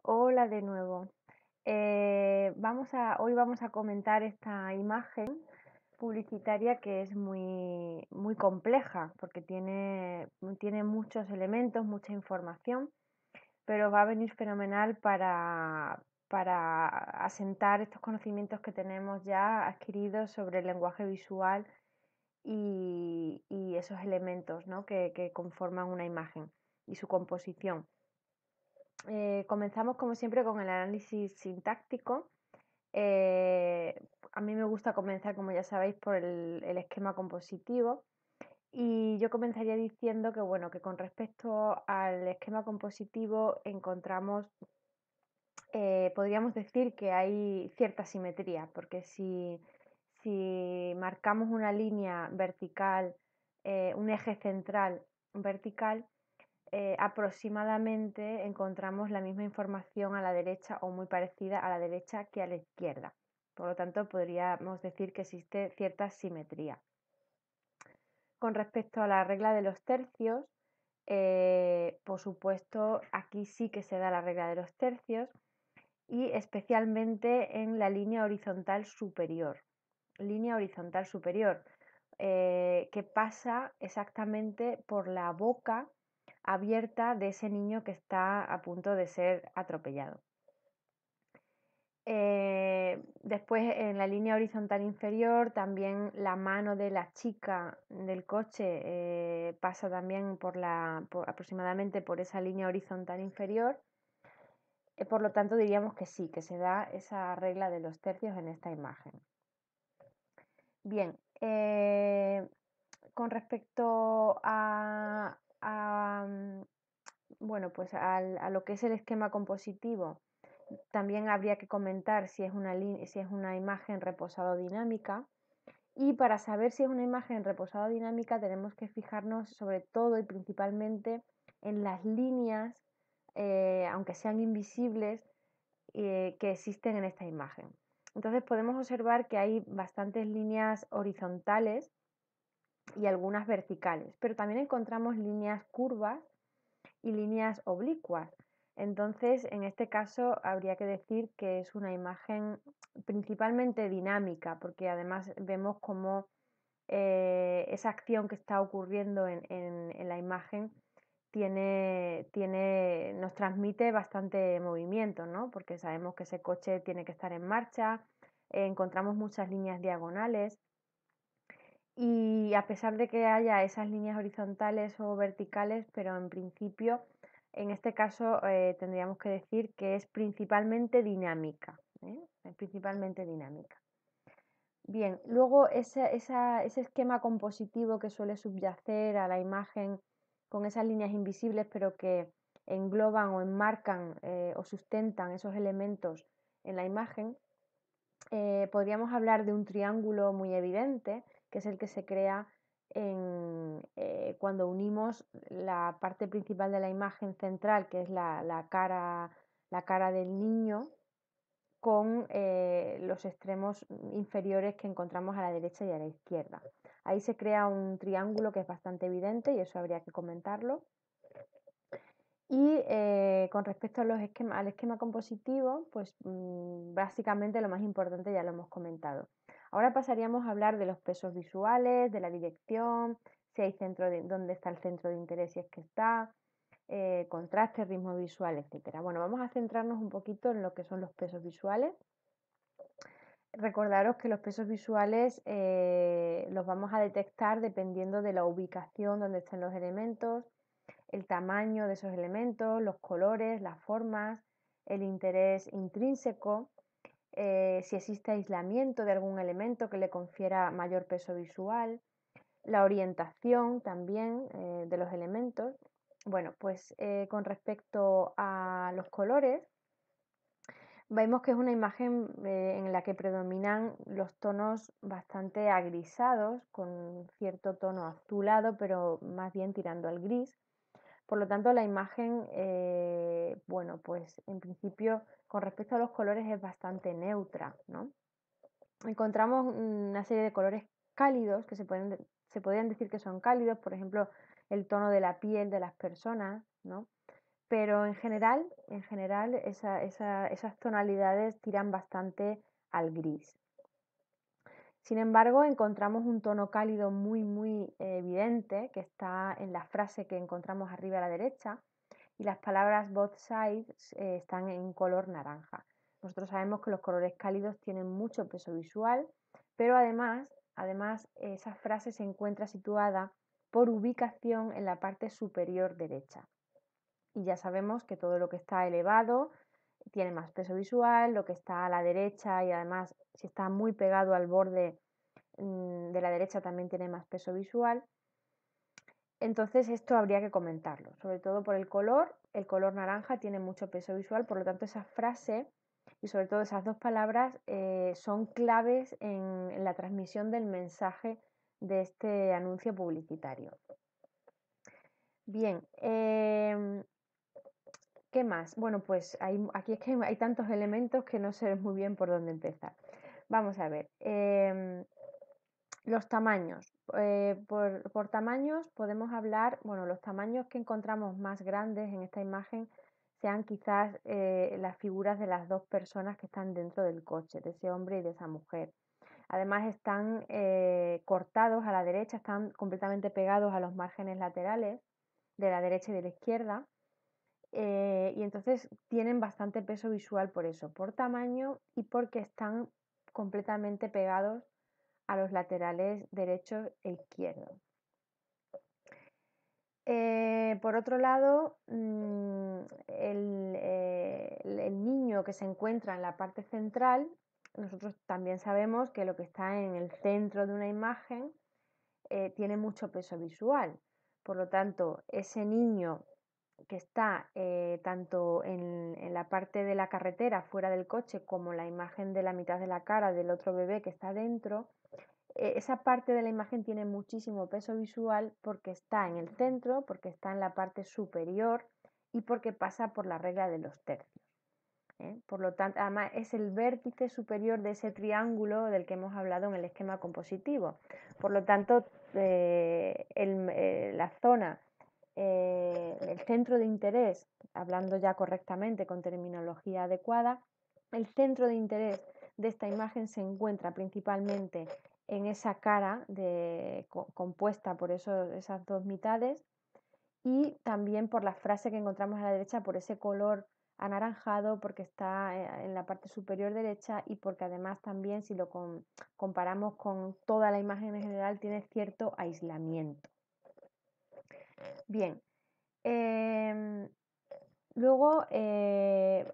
Hola de nuevo. Hoy vamos a comentar esta imagen publicitaria que es muy compleja porque tiene muchos elementos, mucha información, pero va a venir fenomenal para asentar estos conocimientos que tenemos ya adquiridos sobre el lenguaje visual y esos elementos, ¿no? que conforman una imagen y su composición. Comenzamos como siempre con el análisis sintáctico. Eh, a mí me gusta comenzar, como ya sabéis, por el esquema compositivo y yo comenzaría diciendo que, bueno, que con respecto al esquema compositivo podríamos decir que hay cierta simetría, porque si marcamos una línea vertical, un eje central vertical, aproximadamente encontramos la misma información a la derecha o muy parecida a la derecha que a la izquierda. Por lo tanto, podríamos decir que existe cierta simetría. Con respecto a la regla de los tercios, por supuesto, aquí sí que se da la regla de los tercios y especialmente en la línea horizontal superior. Línea horizontal superior, que pasa exactamente por la boca abierta de ese niño que está a punto de ser atropellado. Después en la línea horizontal inferior también la mano de la chica del coche pasa también aproximadamente por esa línea horizontal inferior. Por lo tanto diríamos que sí, que se da esa regla de los tercios en esta imagen. Bien, con respecto bueno, pues a lo que es el esquema compositivo, también habría que comentar si es una imagen reposado dinámica. Y para saber si es una imagen reposado dinámica tenemos que fijarnos sobre todo y principalmente en las líneas, aunque sean invisibles, que existen en esta imagen. Entonces podemos observar que hay bastantes líneas horizontales y algunas verticales, pero también encontramos líneas curvas y líneas oblicuas. Entonces, en este caso, habría que decir que es una imagen principalmente dinámica, porque además vemos cómo esa acción que está ocurriendo en la imagen nos transmite bastante movimiento, ¿no? Porque sabemos que ese coche tiene que estar en marcha, encontramos muchas líneas diagonales y a pesar de que haya esas líneas horizontales o verticales, pero en principio, en este caso, tendríamos que decir que es principalmente dinámica, ¿eh? Es principalmente dinámica. Bien, luego ese esquema compositivo que suele subyacer a la imagen con esas líneas invisibles, pero que engloban o enmarcan o sustentan esos elementos en la imagen, podríamos hablar de un triángulo muy evidente, que es el que se crea cuando unimos la parte principal de la imagen central, que es la cara del niño, con los extremos inferiores que encontramos a la derecha y a la izquierda. Ahí se crea un triángulo que es bastante evidente y eso habría que comentarlo. Y con respecto al esquema compositivo, pues básicamente lo más importante ya lo hemos comentado. Ahora pasaríamos a hablar de los pesos visuales, de la dirección, si hay dónde está el centro de interés si es que está, contraste, ritmo visual, etc. Bueno, vamos a centrarnos un poquito en lo que son los pesos visuales. Recordaros que los pesos visuales los vamos a detectar dependiendo de la ubicación donde estén los elementos, el tamaño de esos elementos, los colores, las formas, el interés intrínseco, si existe aislamiento de algún elemento que le confiera mayor peso visual, la orientación también de los elementos. Bueno, pues con respecto a los colores, vemos que es una imagen en la que predominan los tonos bastante agrisados, con cierto tono azulado, pero más bien tirando al gris. Por lo tanto, la imagen, bueno, pues en principio con respecto a los colores es bastante neutra, ¿no? Encontramos una serie de colores cálidos que se podrían decir que son cálidos, por ejemplo, el tono de la piel de las personas, ¿no? pero en general esas tonalidades tiran bastante al gris. Sin embargo, encontramos un tono cálido muy evidente que está en la frase que encontramos arriba a la derecha, y las palabras both sides están en color naranja. Nosotros sabemos que los colores cálidos tienen mucho peso visual, pero además esa frase se encuentra situada por ubicación en la parte superior derecha. Y ya sabemos que todo lo que está elevado tiene más peso visual, lo que está a la derecha y además si está muy pegado al borde de la derecha también tiene más peso visual. Entonces esto habría que comentarlo, sobre todo por el color naranja tiene mucho peso visual, por lo tanto esa frase y sobre todo esas dos palabras son claves en la transmisión del mensaje de este anuncio publicitario. Bien, ¿qué más? Bueno, pues aquí es que hay tantos elementos que no sé muy bien por dónde empezar. Vamos a ver. Los tamaños. Por tamaños podemos hablar, bueno, los tamaños que encontramos más grandes en esta imagen sean quizás las figuras de las dos personas que están dentro del coche, de ese hombre y de esa mujer. Además están cortados a la derecha, están completamente pegados a los márgenes laterales de la derecha y de la izquierda. Y entonces tienen bastante peso visual por eso, por tamaño y porque están completamente pegados a los laterales derecho e izquierdo. Por otro lado, el niño que se encuentra en la parte central, nosotros también sabemos que lo que está en el centro de una imagen tiene mucho peso visual. Por lo tanto, ese niño que está tanto en la parte de la carretera fuera del coche como la imagen de la mitad de la cara del otro bebé que está dentro, esa parte de la imagen tiene muchísimo peso visual porque está en el centro, porque está en la parte superior y porque pasa por la regla de los tercios. Por lo tanto, además es el vértice superior de ese triángulo del que hemos hablado en el esquema compositivo. Por lo tanto, la zona, el centro de interés, hablando ya correctamente con terminología adecuada, el centro de interés de esta imagen se encuentra principalmente en esa cara compuesta por esas dos mitades y también por la frase que encontramos a la derecha, por ese color anaranjado, porque está en la parte superior derecha y porque además también si lo comparamos con toda la imagen en general tiene cierto aislamiento. Bien, luego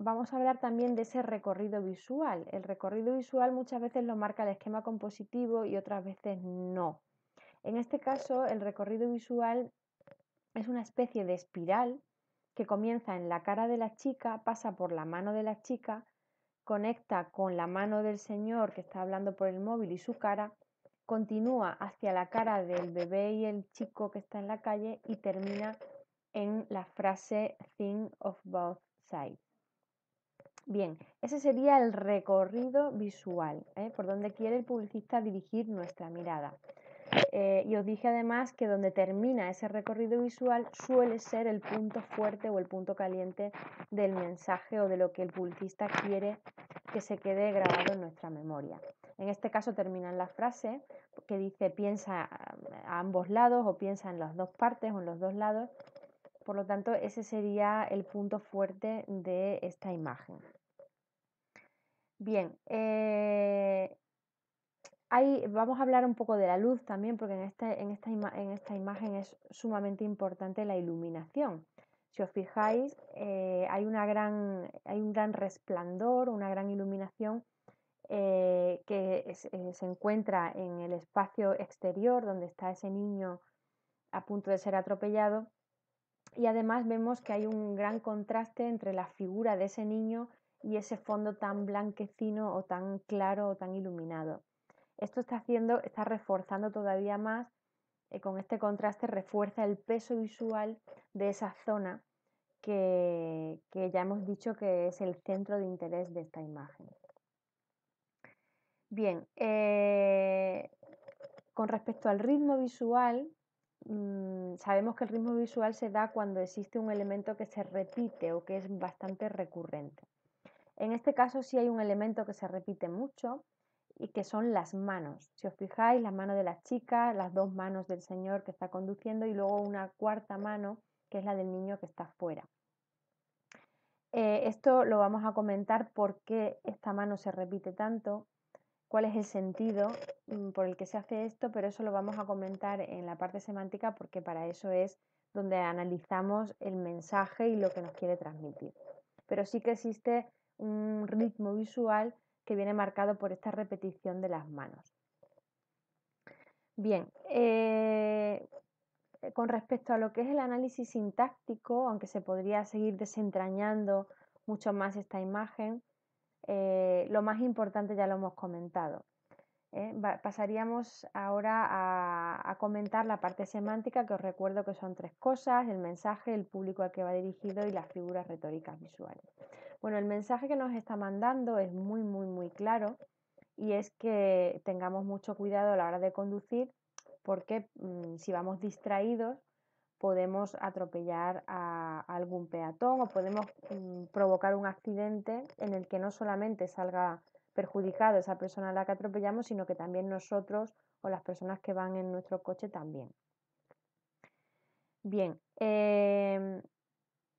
vamos a hablar también de ese recorrido visual. El recorrido visual muchas veces lo marca el esquema compositivo y otras veces no. En este caso, el recorrido visual es una especie de espiral que comienza en la cara de la chica, pasa por la mano de la chica, conecta con la mano del señor que está hablando por el móvil y su cara, continúa hacia la cara del bebé y el chico que está en la calle y termina en la frase think of both sides. Bien, ese sería el recorrido visual, por donde quiere el publicista dirigir nuestra mirada. Y os dije además que donde termina ese recorrido visual suele ser el punto fuerte o el punto caliente del mensaje o de lo que el publicista quiere que se quede grabado en nuestra memoria. En este caso termina en la frase que dice piensa a ambos lados o piensa en las dos partes o en los dos lados. Por lo tanto, ese sería el punto fuerte de esta imagen. Bien, vamos a hablar un poco de la luz también, porque en esta imagen es sumamente importante la iluminación. Si os fijáis, hay un gran resplandor, una gran iluminación que se encuentra en el espacio exterior donde está ese niño a punto de ser atropellado. Y además vemos que hay un gran contraste entre la figura de ese niño y ese fondo tan blanquecino o tan claro o tan iluminado. Esto está reforzando todavía más, con este contraste refuerza el peso visual de esa zona que ya hemos dicho que es el centro de interés de esta imagen. Bien, con respecto al ritmo visual, sabemos que el ritmo visual se da cuando existe un elemento que se repite o que es bastante recurrente. En este caso sí hay un elemento que se repite mucho y que son las manos. Si os fijáis, la mano de la chica, las dos manos del señor que está conduciendo y luego una cuarta mano que es la del niño que está fuera. Esto lo vamos a comentar por qué esta mano se repite tanto, cuál es el sentido por el que se hace esto, pero eso lo vamos a comentar en la parte semántica porque para eso es donde analizamos el mensaje y lo que nos quiere transmitir. Pero sí que existe un ritmo visual que viene marcado por esta repetición de las manos. Bien, con respecto a lo que es el análisis sintáctico, aunque se podría seguir desentrañando mucho más esta imagen, lo más importante ya lo hemos comentado. Pasaríamos ahora a comentar la parte semántica, que os recuerdo que son tres cosas: el mensaje, el público al que va dirigido y las figuras retóricas visuales. Bueno, el mensaje que nos está mandando es muy claro y es que tengamos mucho cuidado a la hora de conducir porque si vamos distraídos podemos atropellar a algún peatón o podemos provocar un accidente en el que no solamente salga perjudicado esa persona a la que atropellamos, sino que también nosotros o las personas que van en nuestro coche también. Bien,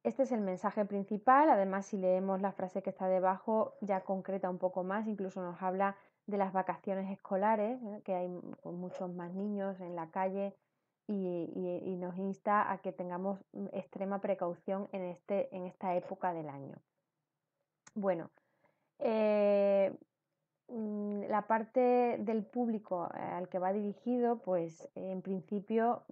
este es el mensaje principal. Además, si leemos la frase que está debajo, ya concreta un poco más, incluso nos habla de las vacaciones escolares, que hay muchos más niños en la calle y nos insta a que tengamos extrema precaución en esta época del año. Bueno, la parte del público al que va dirigido, pues en principio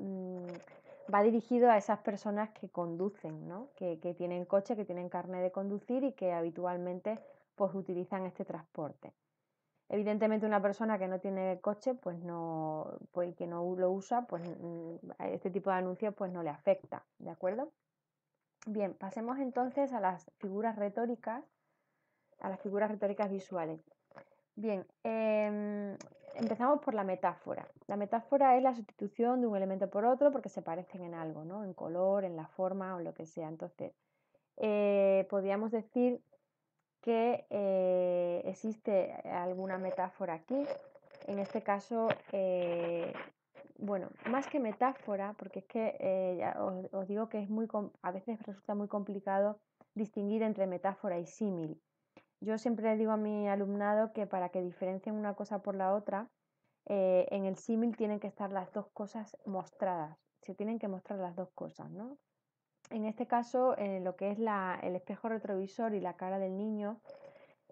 va dirigido a esas personas que conducen, ¿no? que tienen coche, que tienen carnet de conducir y que habitualmente pues utilizan este transporte. Evidentemente una persona que no tiene coche pues no, pues, que no lo usa, pues a este tipo de anuncios pues no le afecta, ¿de acuerdo? Bien, pasemos entonces a las figuras retóricas visuales. Bien, empezamos por la metáfora. La metáfora es la sustitución de un elemento por otro porque se parecen en algo, ¿no? En color, en la forma o lo que sea. Entonces, podríamos decir que existe alguna metáfora aquí. En este caso, bueno, más que metáfora, porque es que ya os digo que a veces resulta muy complicado distinguir entre metáfora y símil. Yo siempre le digo a mi alumnado que para que diferencien una cosa por la otra, en el símil tienen que estar las dos cosas mostradas, se tienen que mostrar las dos cosas, ¿no? En este caso, lo que es el espejo retrovisor y la cara del niño,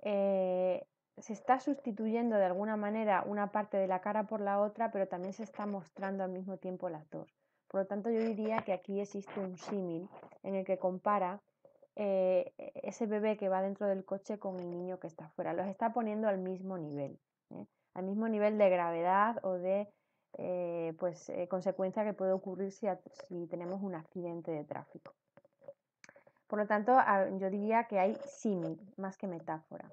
se está sustituyendo de alguna manera una parte de la cara por la otra, pero también se está mostrando al mismo tiempo las dos. Por lo tanto, yo diría que aquí existe un símil en el que compara ese bebé que va dentro del coche con el niño que está fuera. Los está poniendo al mismo nivel, al mismo nivel de gravedad o de consecuencia que puede ocurrir si tenemos un accidente de tráfico. Por lo tanto, yo diría que hay símil más que metáfora.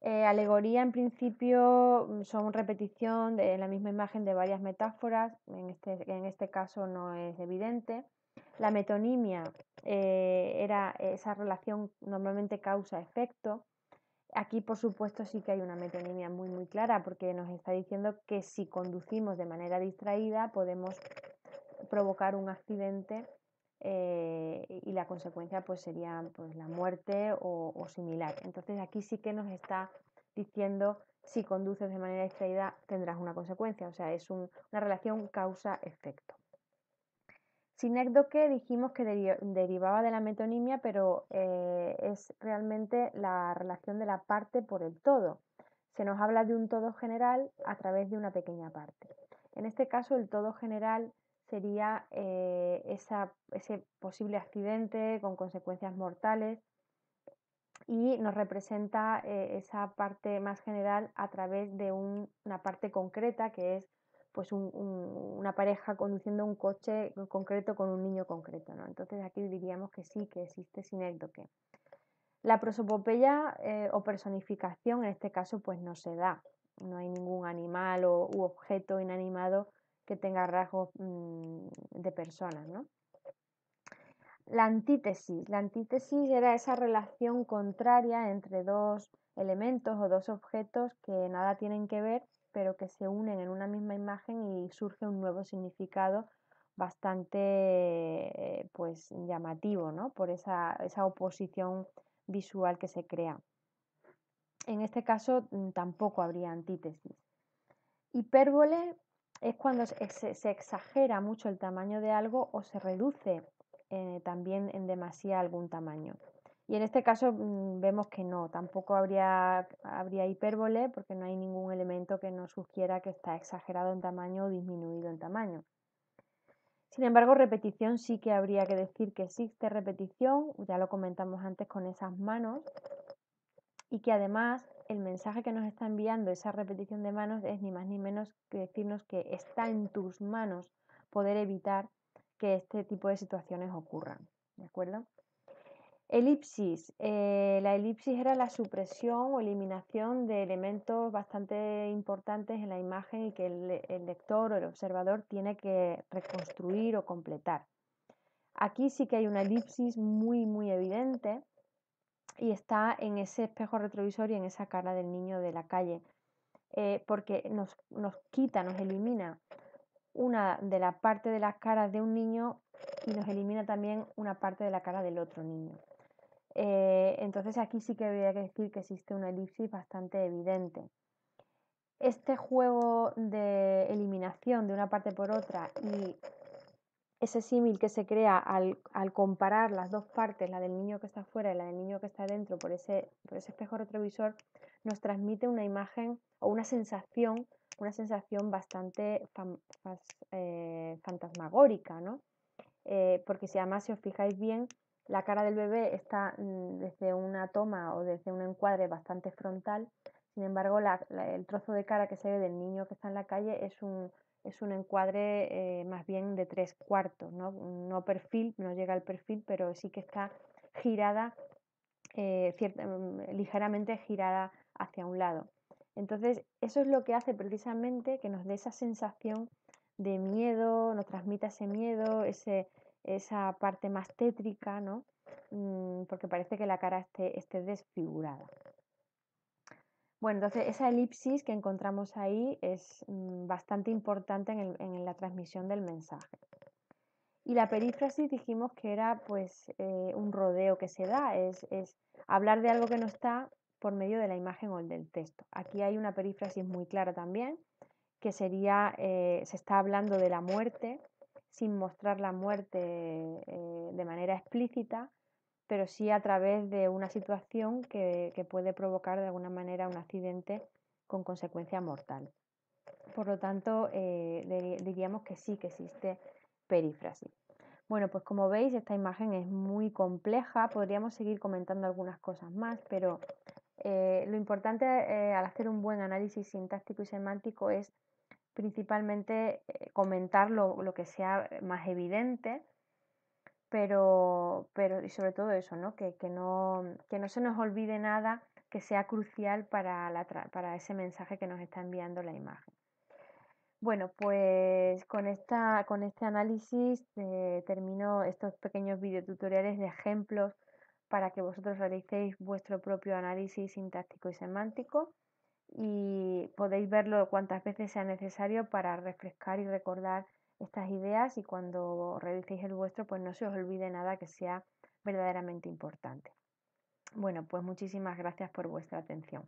Alegoría, en principio, son repetición de la misma imagen de varias metáforas, en este caso no es evidente. La metonimia era esa relación normalmente causa-efecto. Aquí, por supuesto, sí que hay una metonimia muy clara porque nos está diciendo que si conducimos de manera distraída podemos provocar un accidente y la consecuencia pues sería pues, la muerte o similar. Entonces aquí sí que nos está diciendo si conduces de manera distraída tendrás una consecuencia, o sea, es una relación causa-efecto. Sinécdoque dijimos que derivaba de la metonimia, pero es realmente la relación de la parte por el todo. Se nos habla de un todo general a través de una pequeña parte. En este caso, el todo general sería ese posible accidente con consecuencias mortales y nos representa esa parte más general a través de una parte concreta que es pues una pareja conduciendo un coche concreto con un niño concreto, ¿no? Entonces aquí diríamos que sí, que existe sinécdoque. La prosopopeya o personificación en este caso pues no se da, no hay ningún animal u objeto inanimado que tenga rasgos de personas, ¿no? La antítesis era esa relación contraria entre dos elementos o dos objetos que nada tienen que ver, pero que se unen en una misma imagen y surge un nuevo significado bastante pues llamativo, ¿no? Por esa oposición visual que se crea. En este caso tampoco habría antítesis. Hipérbole es cuando se exagera mucho el tamaño de algo o se reduce también en demasía algún tamaño. Y en este caso vemos que no, tampoco habría hipérbole porque no hay ningún elemento que nos sugiera que está exagerado en tamaño o disminuido en tamaño. Sin embargo, repetición sí que habría que decir que existe repetición, ya lo comentamos antes con esas manos, y que además el mensaje que nos está enviando esa repetición de manos es ni más ni menos que decirnos que está en tus manos poder evitar que este tipo de situaciones ocurran, ¿de acuerdo? Elipsis. La elipsis era la supresión o eliminación de elementos bastante importantes en la imagen y que el lector o el observador tiene que reconstruir o completar. Aquí sí que hay una elipsis muy, muy evidente y está en ese espejo retrovisor y en esa cara del niño de la calle, porque nos quita, nos elimina una de la parte de las caras de un niño y nos elimina también una parte de la cara del otro niño. Entonces aquí sí que habría que decir que existe una elipsis bastante evidente. Este juego de eliminación de una parte por otra y ese símil que se crea al comparar las dos partes, la del niño que está fuera y la del niño que está dentro, por ese espejo retrovisor, nos transmite una imagen o una sensación bastante fantasmagórica, ¿no? Porque si además, si os fijáis bien, la cara del bebé está desde una toma o desde un encuadre bastante frontal, sin embargo el trozo de cara que se ve del niño que está en la calle es un encuadre más bien de 3/4, ¿no? No perfil, no llega al perfil, pero sí que está girada, ligeramente girada hacia un lado. Entonces, eso es lo que hace precisamente que nos dé esa sensación de miedo, nos transmita ese miedo, esa parte más tétrica, ¿no? Porque parece que la cara esté desfigurada. Bueno, entonces esa elipsis que encontramos ahí es bastante importante en la transmisión del mensaje. Y la perífrasis dijimos que era pues un rodeo que se da, es hablar de algo que no está por medio de la imagen o del texto. Aquí hay una perífrasis muy clara también, que sería, se está hablando de la muerte sin mostrar la muerte de manera explícita, pero sí a través de una situación que puede provocar de alguna manera un accidente con consecuencia mortal. Por lo tanto, diríamos que sí que existe perífrasis. Bueno, pues como veis, esta imagen es muy compleja, podríamos seguir comentando algunas cosas más, pero lo importante al hacer un buen análisis sintáctico y semántico es principalmente comentar lo que sea más evidente, pero y sobre todo eso, ¿no? Que no se nos olvide nada que sea crucial para ese mensaje que nos está enviando la imagen. Bueno, pues con este análisis termino estos pequeños videotutoriales de ejemplos para que vosotros realicéis vuestro propio análisis sintáctico y semántico y podéis verlo cuantas veces sea necesario para refrescar y recordar estas ideas y cuando realicéis el vuestro pues no se os olvide nada que sea verdaderamente importante. Bueno, pues muchísimas gracias por vuestra atención.